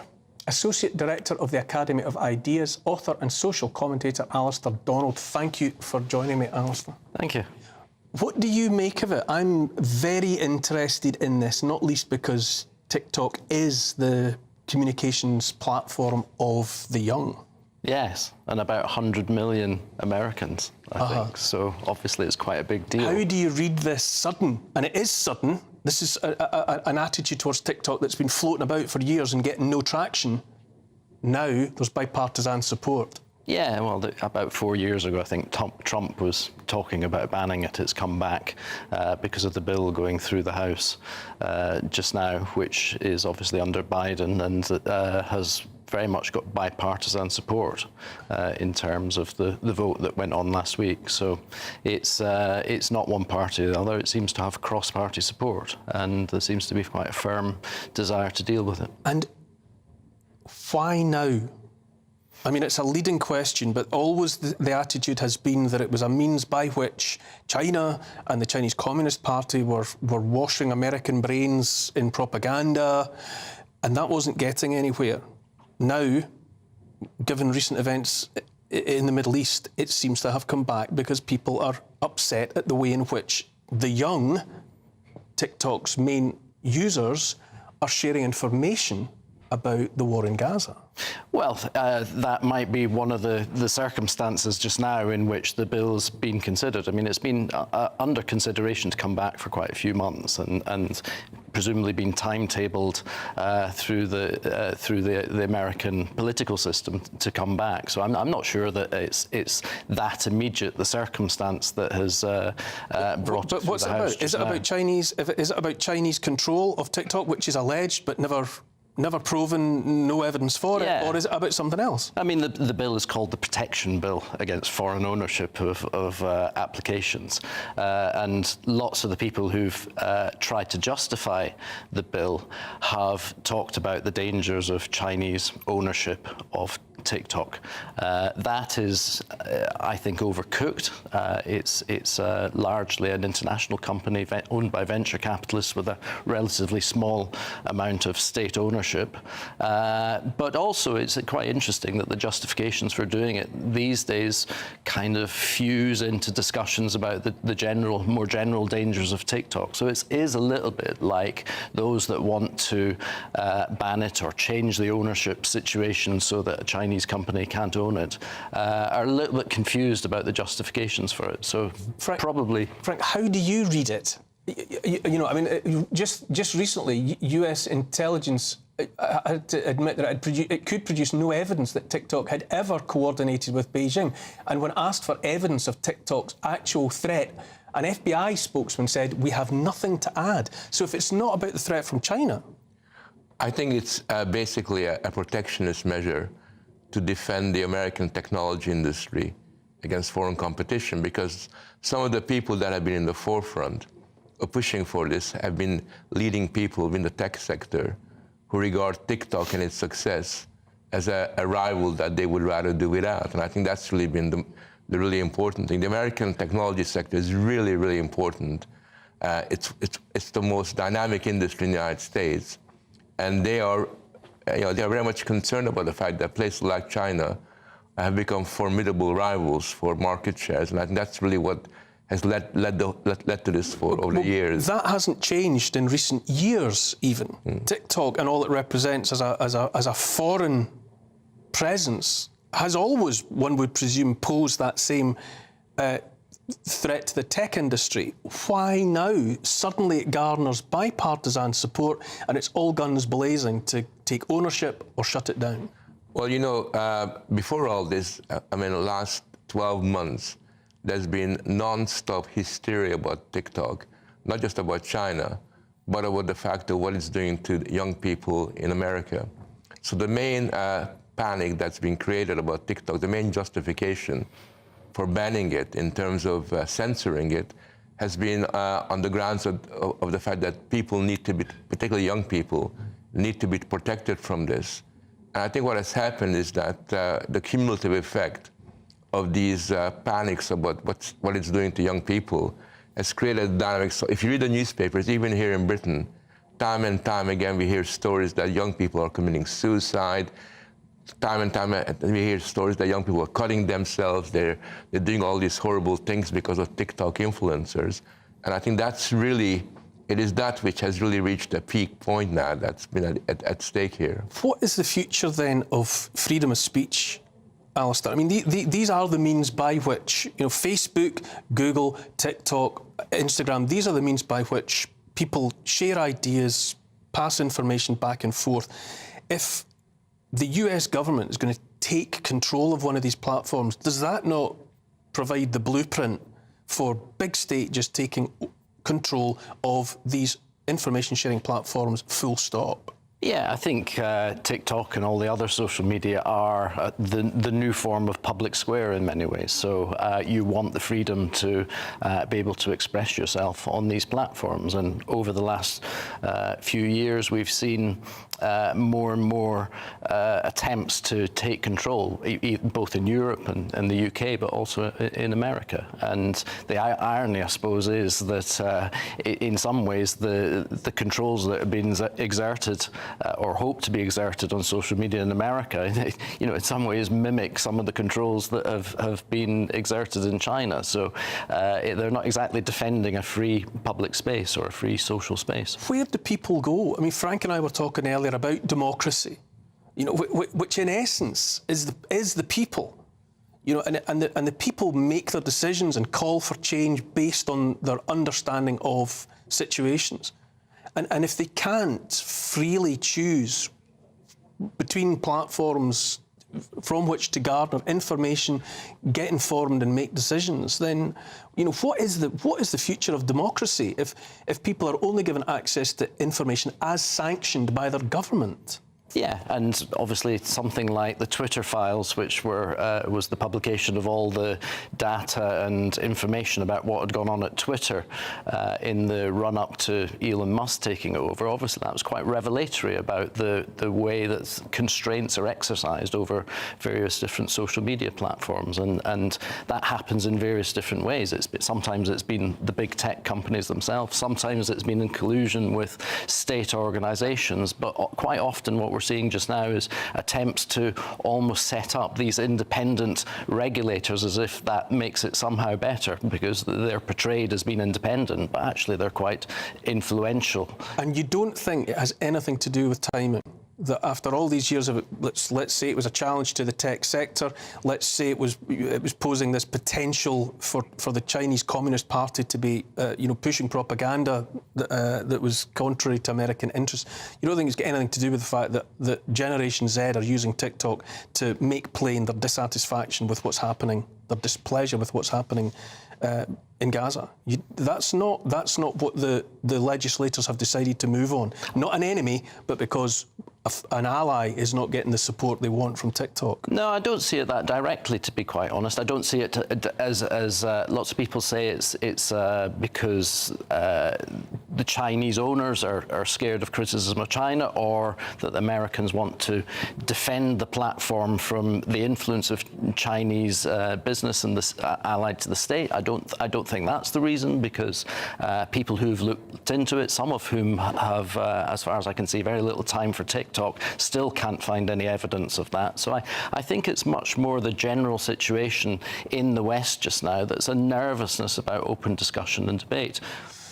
Associate Director of the Academy of Ideas, author and social commentator Alistair Donald. Thank you for joining me, Alistair. Thank you. What do you make of it? I'm very interested in this, not least because TikTok is the communications platform of the young. Yes, and about 100 million Americans, I think. So obviously it's quite a big deal. How do you read this sudden? And it is sudden. This is an attitude towards TikTok that's been floating about for years and getting no traction. Now there's bipartisan support. Yeah, well, about 4 years ago, I think Trump was talking about banning it. It's come back because of the bill going through the House just now, which is obviously under Biden and has very much got bipartisan support in terms of the vote that went on last week. So it's not one party or the other. It seems to have cross-party support, and there seems to be quite a firm desire to deal with it. And why now? I mean, it's a leading question, but always the attitude has been that it was a means by which China and the Chinese Communist Party were washing American brains in propaganda, and that wasn't getting anywhere. Now, given recent events in the Middle East, it seems to have come back because people are upset at the way in which the young, TikTok's main users, are sharing information about the war in Gaza? Well, that might be one of the circumstances just now in which the bill's been considered. I mean, it's been under consideration to come back for quite a few months, and presumably been timetabled through the American political system to come back. So I'm not sure that it's that immediate, the circumstance that has brought it. What's it about? Is it about Chinese control of TikTok, which is alleged but never proven, no evidence for it, or is it about something else? I mean, the bill is called the Protection Bill against foreign ownership of applications, and lots of the people who've tried to justify the bill have talked about the dangers of Chinese ownership of TikTok. That is, I think, overcooked. It's largely an international company owned by venture capitalists with a relatively small amount of state ownership. But also, it's quite interesting that the justifications for doing it these days kind of fuse into discussions about the more general dangers of TikTok. So it is a little bit like those that want to ban it or change the ownership situation so that a Chinese company can't own it, are a little bit confused about the justifications for it. So Frank, probably... Frank, how do you read it? You know, I mean, just recently, US intelligence had to admit that it could produce no evidence that TikTok had ever coordinated with Beijing. And when asked for evidence of TikTok's actual threat, an FBI spokesman said, "We have nothing to add." So if it's not about the threat from China... I think it's basically a protectionist measure to defend the American technology industry against foreign competition, because some of the people that have been in the forefront of pushing for this have been leading people in the tech sector who regard TikTok and its success as a rival that they would rather do without. And I think that's really been the really important thing. The American technology sector is really, really important. It's the most dynamic industry in the United States, and they are very much concerned about the fact that places like China have become formidable rivals for market shares, and I think that's really what has led to this over the years. That hasn't changed in recent years, even. TikTok and all it represents as a foreign presence has always, one would presume, posed that same threat to the tech industry. Why now? Suddenly it garners bipartisan support and it's all guns blazing to take ownership or shut it down. Well, you know, before all this, I mean, the last 12 months, there's been non-stop hysteria about TikTok, not just about China, but about the fact of what it's doing to young people in America. So the main panic that's been created about TikTok, the main justification for banning it in terms of censoring it, has been on the grounds of the fact that people need to be, particularly young people, need to be protected from this. And I think what has happened is that the cumulative effect of these panics about what it's doing to young people has created dynamics. So if you read the newspapers, even here in Britain, time and time again we hear stories that young people are committing suicide. Time and time we hear stories that young people are cutting themselves. They're doing all these horrible things because of TikTok influencers. And I think that's really, it is that which has really reached a peak point now that's been at stake here. What is the future then of freedom of speech, Alistair? I mean, these are the means by which, you know, Facebook, Google, TikTok, Instagram, these are the means by which people share ideas, pass information back and forth. If the US government is going to take control of one of these platforms, does that not provide the blueprint for big state just taking control of these information sharing platforms full stop? Yeah, I think TikTok and all the other social media are the new form of public square in many ways. So you want the freedom to be able to express yourself on these platforms. And over the last few years, we've seen more and more attempts to take control, both in Europe and the UK, but also in America. And the irony, I suppose, is that in some ways the controls that have been exerted or hope to be exerted on social media in America, you know, in some ways mimic some of the controls that have been exerted in China. So they're not exactly defending a free public space or a free social space. Where do people go? I mean, Frank and I were talking earlier about democracy. you know, which in essence is the people. You know, and the people make their decisions and call for change based on their understanding of situations. And if they can't freely choose between platforms from which to garner information, get informed and make decisions, then, you know, what is the future of democracy if people are only given access to information as sanctioned by their government? Yeah, and obviously something like the Twitter files, which was the publication of all the data and information about what had gone on at Twitter in the run-up to Elon Musk taking over. Obviously, that was quite revelatory about the way that constraints are exercised over various different social media platforms, and that happens in various different ways. Sometimes it's been the big tech companies themselves, sometimes it's been in collusion with state organisations, but quite often what we're seeing just now is attempts to almost set up these independent regulators as if that makes it somehow better, because they're portrayed as being independent, but actually they're quite influential. And you don't think it has anything to do with timing? That after all these years of it, let's say it was a challenge to the tech sector, let's say it was posing this potential for the Chinese Communist Party to be pushing propaganda that was contrary to American interests. You don't think it's got anything to do with the fact that Generation Z are using TikTok to make plain their dissatisfaction with what's happening, their displeasure with what's happening in Gaza? That's not what the legislators have decided to move on. Not an enemy, but because an ally is not getting the support they want from TikTok. No, I don't see it that directly, to be quite honest. I don't see it as lots of people say it's because the Chinese owners are scared of criticism of China, or that the Americans want to defend the platform from the influence of Chinese business and allied to the state. I don't think that's the reason, because people who've looked into it, some of whom have, as far as I can see, very little time for TikTok, still can't find any evidence of that. So I think it's much more the general situation in the West just now that's a nervousness about open discussion and debate.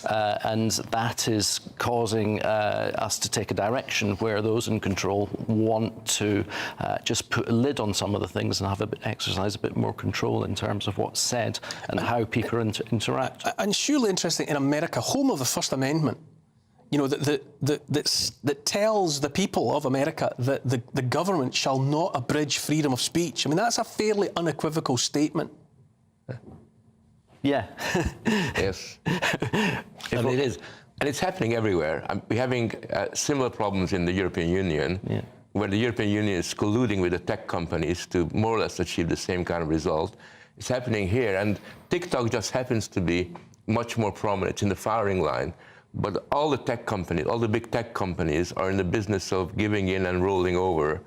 And that is causing us to take a direction where those in control want to just put a lid on some of the things and exercise a bit more control in terms of what's said and how people interact. And surely interesting, in America, home of the First Amendment, you know, that tells the people of America that the government shall not abridge freedom of speech. I mean, that's a fairly unequivocal statement. Yeah. Yes. And it is. And it's happening everywhere. We're having similar problems in the European Union, where the European Union is colluding with the tech companies to more or less achieve the same kind of result. It's happening here. And TikTok just happens to be much more prominent in the firing line. But all the tech companies, all the big tech companies are in the business of giving in and rolling over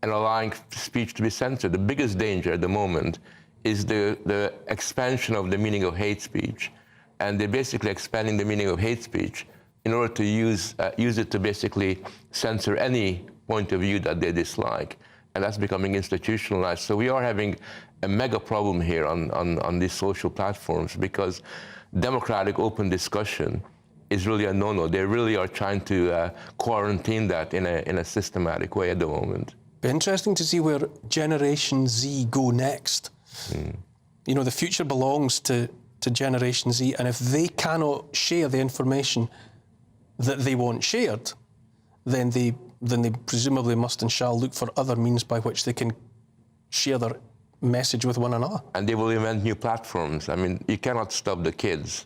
and allowing speech to be censored. The biggest danger at the moment is the expansion of the meaning of hate speech. And they're basically expanding the meaning of hate speech in order to use it to basically censor any point of view that they dislike. And that's becoming institutionalized. So we are having a mega problem here on these social platforms, because democratic open discussion is really a no-no. They really are trying to quarantine that in a systematic way at the moment. Be interesting to see where Generation Z go next. You know, the future belongs to Generation Z, and if they cannot share the information that they want shared, then they presumably must and shall look for other means by which they can share their message with one another. And they will invent new platforms. I mean, you cannot stop the kids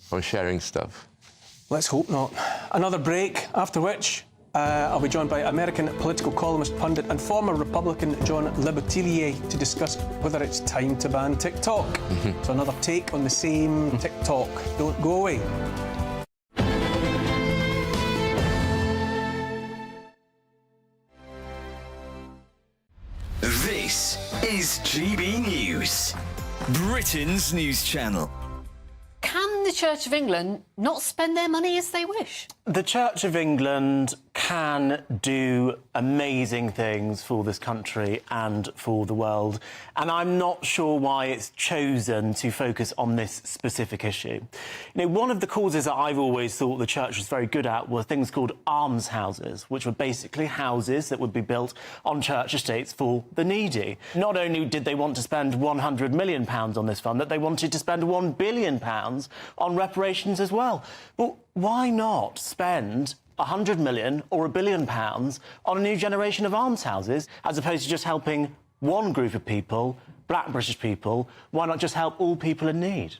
from sharing stuff. Let's hope not. Another break, after which I'll be joined by American political columnist, pundit and former Republican John Leboutillier to discuss whether it's time to ban TikTok. So another take on the same TikTok. Don't go away. This is GB News, Britain's news channel. Can the Church of England not spend their money as they wish? The Church of England can do amazing things for this country and for the world, and I'm not sure why it's chosen to focus on this specific issue. You know, one of the causes that I've always thought the church was very good at were things called almshouses, which were basically houses that would be built on church estates for the needy. Not only did they want to spend £100 million on this fund, that they wanted to spend £1 billion on reparations as well. Well, why not spend 100 million or £1 billion on a new generation of almshouses, as opposed to just helping one group of people, black British people? Why not just help all people in need?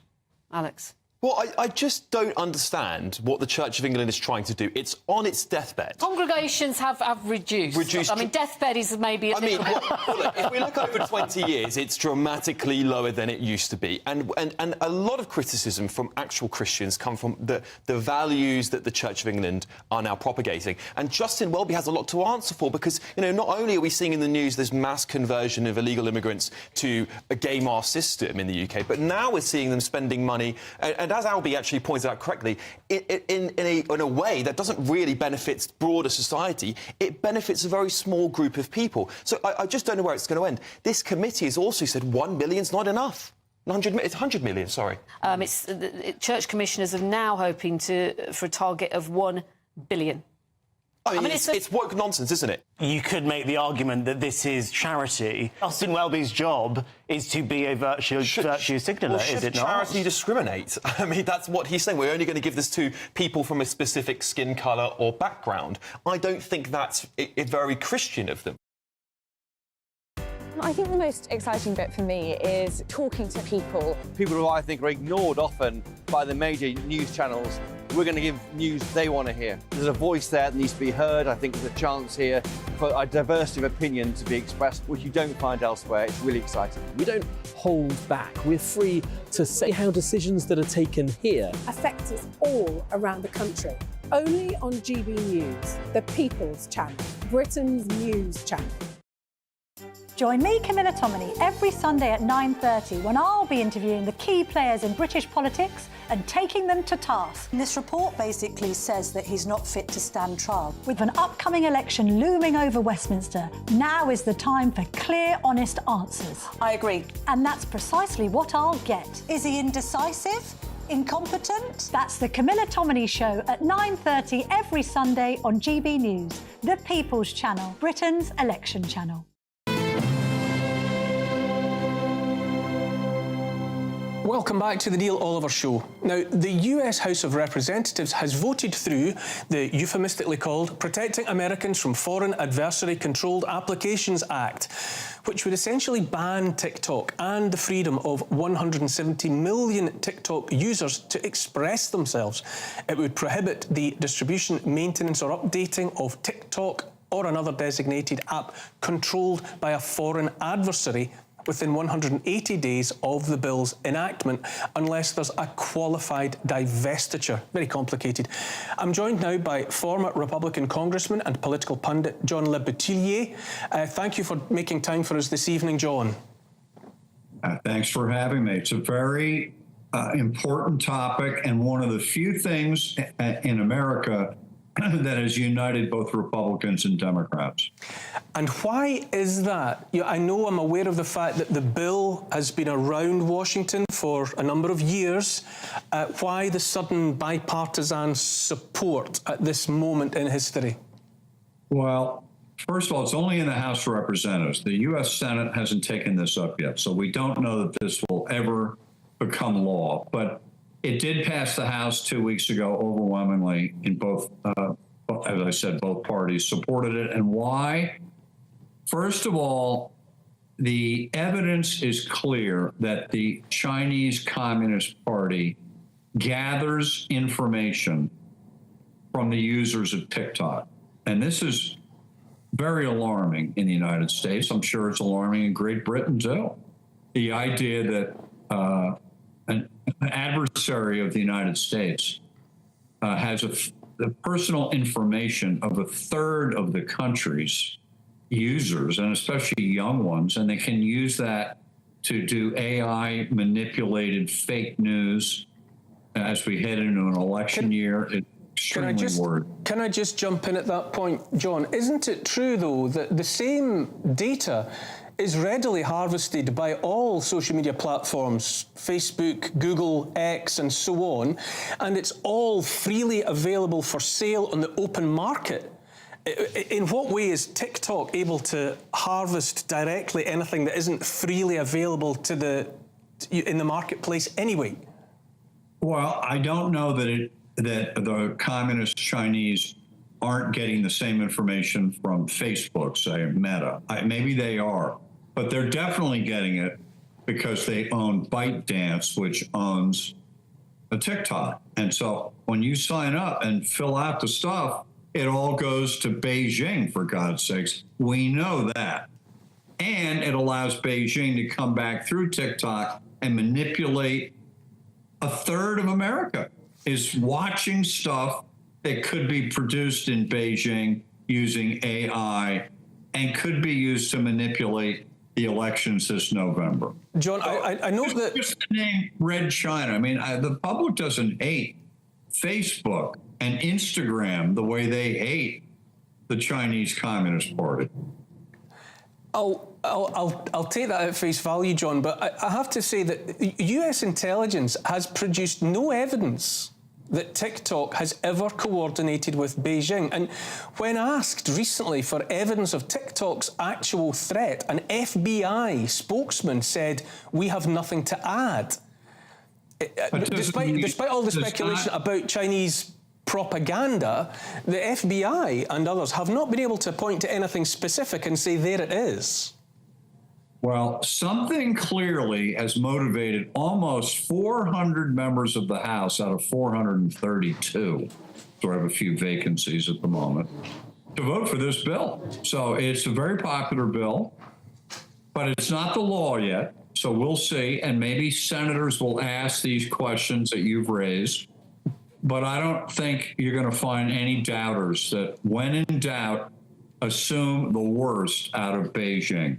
Alex? Well, I just don't understand what the Church of England is trying to do. It's on its deathbed. Congregations have reduced. I mean, deathbed is maybe a little... Look, if we look over 20 years, it's dramatically lower than it used to be. And a lot of criticism from actual Christians come from the values that the Church of England are now propagating. And Justin Welby has a lot to answer for, because, you know, not only are we seeing in the news there's mass conversion of illegal immigrants to a gay mass system in the UK, but now we're seeing them spending money... And as Albie actually pointed out correctly, in a way that doesn't really benefit broader society, it benefits a very small group of people. So I just don't know where it's going to end. This committee has also said £1 million's not enough. It's 100 million, sorry. Church commissioners are now hoping for a target of £1 billion. I mean, it's woke nonsense, isn't it? You could make the argument that this is charity. Justin Welby's job is to be a virtue signaller, is it not? Charity discriminate? I mean, that's what he's saying. We're only going to give this to people from a specific skin colour or background. I don't think that's very Christian of them. I think the most exciting bit for me is talking to people. People who I think are ignored often by the major news channels. We're going to give news they want to hear. There's a voice there that needs to be heard. I think there's a chance here for a diversity of opinion to be expressed, which you don't find elsewhere. It's really exciting. We don't hold back. We're free to say how decisions that are taken here affect us all around the country. Only on GB News, the People's Channel, Britain's news channel. Join me, Camilla Tominey, every Sunday at 9:30 when I'll be interviewing the key players in British politics and taking them to task. This report basically says that he's not fit to stand trial. With an upcoming election looming over Westminster, now is the time for clear, honest answers. I agree. And that's precisely what I'll get. Is he indecisive? Incompetent? That's the Camilla Tominey Show at 9:30 every Sunday on GB News, the People's Channel, Britain's election channel. Welcome back to the Neil Oliver Show. Now, the US House of Representatives has voted through the euphemistically called Protecting Americans from Foreign Adversary Controlled Applications Act, which would essentially ban TikTok and the freedom of 170 million TikTok users to express themselves. It would prohibit the distribution, maintenance or updating of TikTok or another designated app controlled by a foreign adversary within 180 days of the bill's enactment, unless there's a qualified divestiture. Very complicated. I'm joined now by former Republican Congressman and political pundit John Le Boutillier. Thank you for making time for us this evening, John. Thanks for having me. It's a very important topic and one of the few things in America that has united both Republicans and Democrats. And why is that? I know I'm aware of the fact that the bill has been around Washington for a number of years. Why the sudden bipartisan support at this moment in history? Well, first of all, it's only in the House of Representatives. The U.S. Senate hasn't taken this up yet, so we don't know that this will ever become law. But it did pass the House 2 weeks ago overwhelmingly in both, as I said, both parties supported it. And why? First of all, the evidence is clear that the Chinese Communist Party gathers information from the users of TikTok. And this is very alarming in the United States. I'm sure it's alarming in Great Britain, too. The idea that an adversary of the United States has the personal information of a third of the country's users, and especially young ones, and they can use that to do AI manipulated fake news as we head into an election year. It's Extremely worried. Can I just jump in at that point, John? Isn't it true, though, that the same data is readily harvested by all social media platforms, Facebook, Google, X, and so on, and it's all freely available for sale on the open market? In what way is TikTok able to harvest directly anything that isn't freely available in the marketplace anyway? Well, I don't know that the communist Chinese aren't getting the same information from Facebook, say Meta. Maybe they are, but they're definitely getting it because they own ByteDance, which owns a TikTok. And so when you sign up and fill out the stuff, it all goes to Beijing, for God's sakes. We know that. And it allows Beijing to come back through TikTok and manipulate. A third of America is watching stuff that could be produced in Beijing using AI and could be used to manipulate the elections this November. John, I know that... Just the name Red China. I mean, the public doesn't hate Facebook and Instagram the way they hate the Chinese Communist Party. I'll take that at face value, John, but I have to say that US intelligence has produced no evidence that TikTok has ever coordinated with Beijing. And when asked recently for evidence of TikTok's actual threat, an FBI spokesman said, "We have nothing to add." Despite all the speculation about Chinese propaganda, the FBI and others have not been able to point to anything specific and say, there it is. Well, something clearly has motivated almost 400 members of the House out of 432, so I have a few vacancies at the moment, to vote for this bill. So it's a very popular bill, but it's not the law yet. So we'll see, and maybe senators will ask these questions that you've raised. But I don't think you're going to find any doubters that, when in doubt, assume the worst out of Beijing.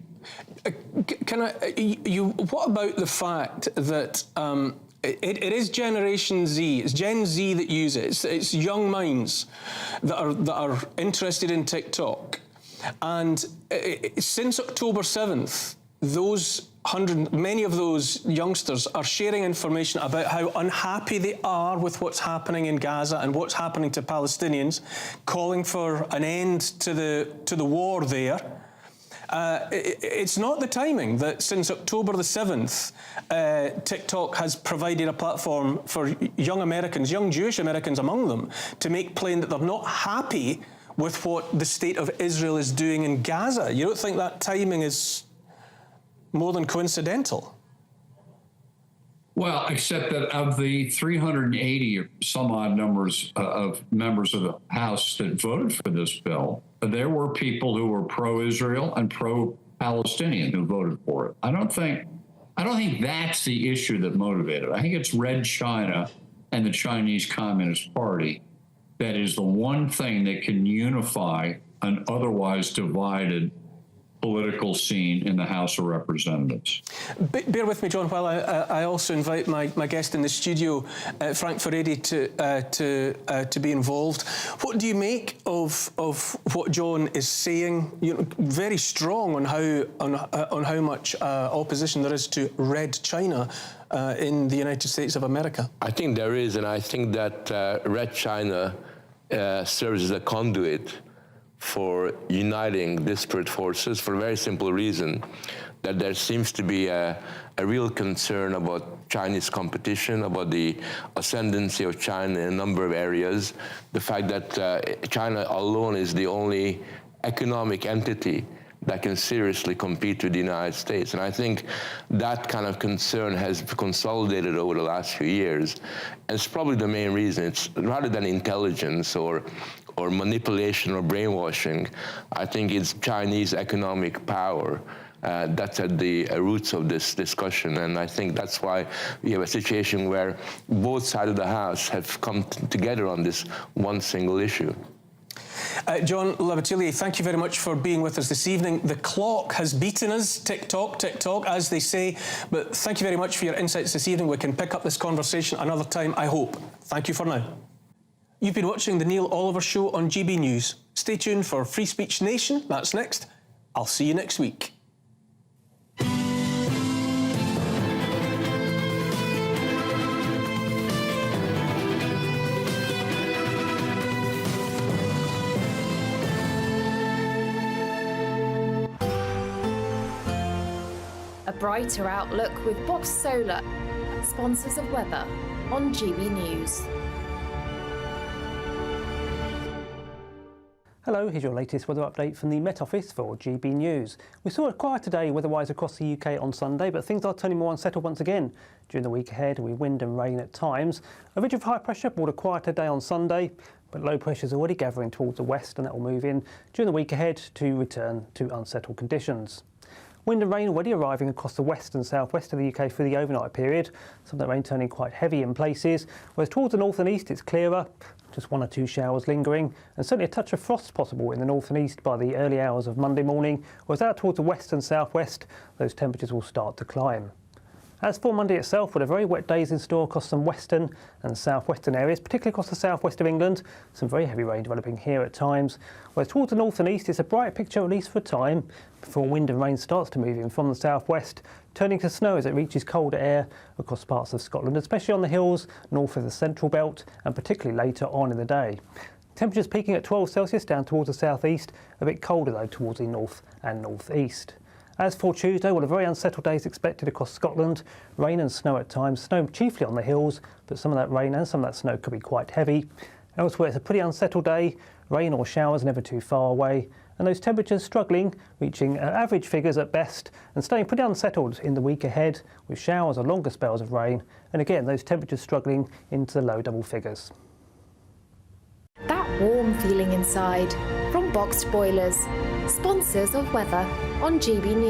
What about the fact that it is Generation Z, it's Gen Z that use it, it's young minds that are interested in TikTok. And since October 7th, many of those youngsters are sharing information about how unhappy they are with what's happening in Gaza and what's happening to Palestinians, calling for an end to the war there. It's not the timing that since October the 7th, TikTok has provided a platform for young Americans, young Jewish Americans among them, to make plain that they're not happy with what the state of Israel is doing in Gaza. You don't think that timing is more than coincidental? Well, except that of the 380 or some odd numbers of members of the House that voted for this bill, there were people who were pro-Israel and pro-Palestinian who voted for it. I don't think that's the issue that motivated. I think it's Red China and the Chinese Communist Party that is the one thing that can unify an otherwise divided political scene in the House of Representatives. Bear with me, John, while I also invite my guest in the studio, Frank Furedi, to be involved. What do you make of what John is saying? You know, very strong on how much opposition there is to Red China in the United States of America. I think there is, and I think that Red China serves as a conduit for uniting disparate forces for a very simple reason, that there seems to be a real concern about Chinese competition, about the ascendancy of China in a number of areas, the fact that China alone is the only economic entity that can seriously compete with the United States. And I think that kind of concern has consolidated over the last few years. And it's probably the main reason. It's rather than intelligence or manipulation or brainwashing, I think it's Chinese economic power that's at the roots of this discussion. And I think that's why we have a situation where both sides of the House have come together on this one single issue. John Labatelier, thank you very much for being with us this evening. The clock has beaten us, tick-tock, tick-tock, as they say, but thank you very much for your insights this evening. We can pick up this conversation another time, I hope. Thank you for now. You've been watching the Neil Oliver Show on GB News. Stay tuned for Free Speech Nation. That's next. I'll see you next week. A brighter outlook with Box Solar, sponsors of weather on GB News. Hello, here's your latest weather update from the Met Office for GB News. We saw a quieter day weather-wise across the UK on Sunday, but things are turning more unsettled once again. During the week ahead, with wind and rain at times. A ridge of high pressure brought a quieter day on Sunday, but low pressure is already gathering towards the west, and that will move in during the week ahead to return to unsettled conditions. Wind and rain already arriving across the west and southwest of the UK for the overnight period. Some of that rain turning quite heavy in places, whereas towards the north and east it's clearer. Just 1 or 2 showers lingering, and certainly a touch of frost possible in the north and east by the early hours of Monday morning, whereas out towards the west and southwest, those temperatures will start to climb. As for Monday itself, with a very wet days in store across some western and southwestern areas, particularly across the southwest of England, some very heavy rain developing here at times, whereas towards the north and east it's a bright picture at least for a time, before wind and rain starts to move in from the southwest, turning to snow as it reaches colder air across parts of Scotland, especially on the hills north of the central belt and particularly later on in the day. Temperatures peaking at 12 Celsius down towards the southeast, a bit colder though towards the north and northeast. As for Tuesday, well, a very unsettled day is expected across Scotland. Rain and snow at times, snow chiefly on the hills, but some of that rain and some of that snow could be quite heavy. Elsewhere, it's a pretty unsettled day, rain or showers never too far away, and those temperatures struggling, reaching average figures at best, and staying pretty unsettled in the week ahead, with showers or longer spells of rain, and again, those temperatures struggling into the low double figures. That warm feeling inside from Boxed Boilers, sponsors of weather on GB News.